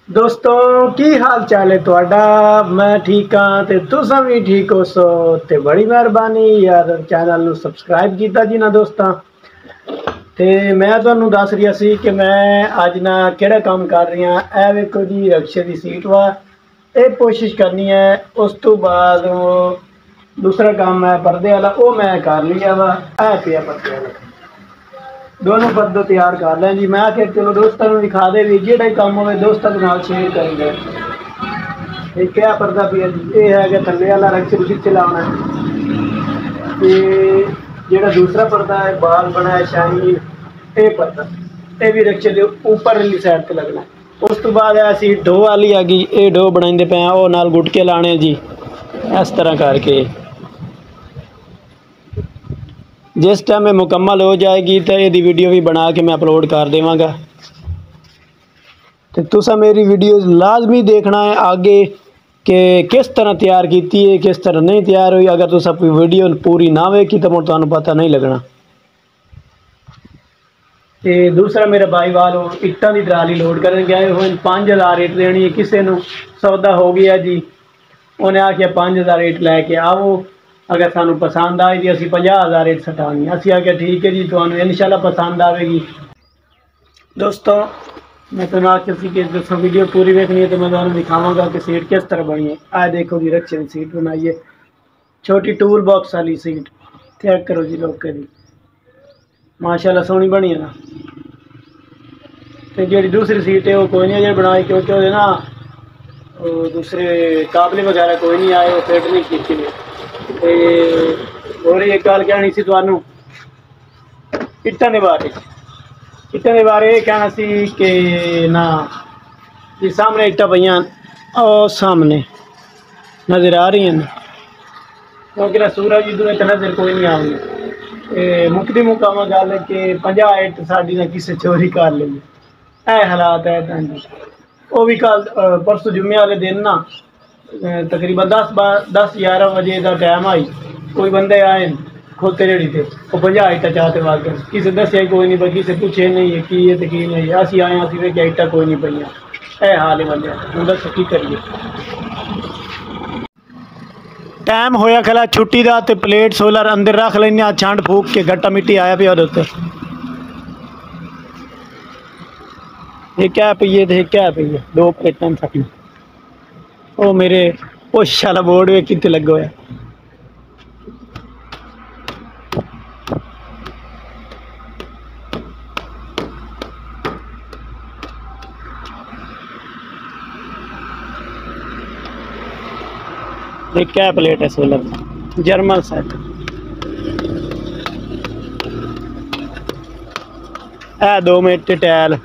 दोस्तों की हाल चाल है तुहाडा। मैं ठीक हाँ ते तुसां भी ठीक हो सो ते बड़ी मेहरबानी यार चैनल नू सबसक्राइब किया जी ना दोस्तां। ते मैं तुहानू दस रहा सी कि मैं अज ना किहड़ा काम कर रही हाँ। ए वेखो जी रक्शे की सीट वा ये कोशिश करनी है। उस तो बाद वो दूसरा काम है पर्दे वाला वो मैं कर लिया वा। ए पिया पर्दे वाला दोनों पर्दे तैयार कर लें जी। मैं आखिर चलो दोस्तों को दिखा दे भी जो काम हो दोस्तों के नाल शेयर करेंगे। ये क्या पर्दा पिया जी ये है कि थल्ले वाला रक्शे खिच लाना है। जो दूसरा पर्दा है बाल बना है शाइनी ये पर्दा ये भी रक्शे के ऊपर वाली साइड पर लगना है। उस तो बाद ऐसी डो वाली आ गई ये डो बनाते पे वो नाल गुटके लाने जी। इस तरह करके जिस टाइम मुकम्मल हो जाएगी तो ये वीडियो भी बना के मैं अपलोड कर देवांगा। तो तुसा मेरी वीडियो लाजमी देखना है आगे कि किस तरह तैयार की है किस तरह नहीं तैयार हुई। अगर तुसा वीडियो पूरी ना वेखी तो मुझे तुहानू पता नहीं लगना। तो दूसरा मेरा भाई वाल इट्टां की ट्राली लोड कर गए हुए 5000 रेट देनी है। किसी को सौदा हो गया जी उन्हें आखिया 5000 रेट लैके आओ। अगर सानू पसंद आई तो असी 50,000 रेट सटानी। असी आख्या ठीक है जी तुहानू इंशाल्लाह पसंद आएगी। दोस्तों मैं तुहानू आख्या सी कि दोस्तों वीडियो पूरी देखनी है तो मैं तुहानू दिखावांगा कि सीट किस तरह बनी है। आ देखो जी रक्शे की सीट बनाई है छोटी टूल बॉक्स वाली सीट। चेक करो जी लोग दी माशाल्लाह सोहनी बनी है ना। तो जी दूसरी सीट है वो कोई नहीं अजे बनाई क्योंकि वो ना दूसरे काबले वगैरह कोई नहीं आए वो फिट नहीं की। और एक गल कहनी सी तुहानू इट्टां के बारे कहना सी कि ना जी सामने इट्टां पईयां और सामने नज़र आ रही हैं क्योंकि ना सूरज इधर एक नज़र कोई नहीं आऊगी। मुकदी मुकामा गल कि 50 इट साड़ी ना किसी चोरी कर ली है हालात है जी। वो भी कल परसों जुम्मे वाले दिन ना तकरीबन 10-11 बजे का टाइम आई कोई बंदे आए खोते रेड़ी थे वो 50 इट्टा चाहते वाग गए। किसी दसिया कोई नहीं किसी पूछे नहीं है की है तो की नहीं है। असी आए असी वेख्या इट्टा कोई नहीं पईयां है हाल है बंदे हूँ दसो की करिए। टाइम होया खला छुट्टी का तो प्लेट सोलर अंदर रख लें छंड फूक के गट्टा मिट्टी आया पे उत्ते ये क्या पी है क्या पी है 2 प्लेटां सकनी। वो मेरे पुश वाला बोर्ड वे कितने लगे हुए ये क्या प्लेट है सोलर जर्मन सेट है 2 मिनट टैल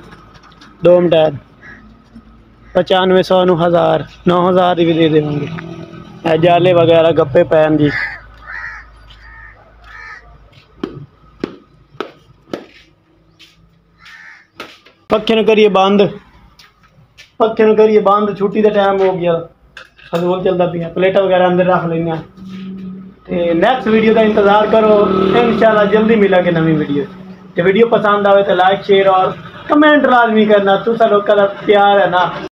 2 टायर 9500 1000 9000 भी दे देंगे। जाले वगैरह गप्पे पैन जी। पखे न करिए बंद छुट्टी का टाइम हो गया हजूल चलता पिया प्लेटा वगैरह अंदर रख लेंगे। तो नैक्सट वीडियो का इंतज़ार करो इंशाल्लाह जल्दी मिलेंगे नवी वीडियो। तो वीडियो पसंद आए तो लाइक शेयर और कमेंट लाजमी करना। तुसा लोग का प्यार है ना।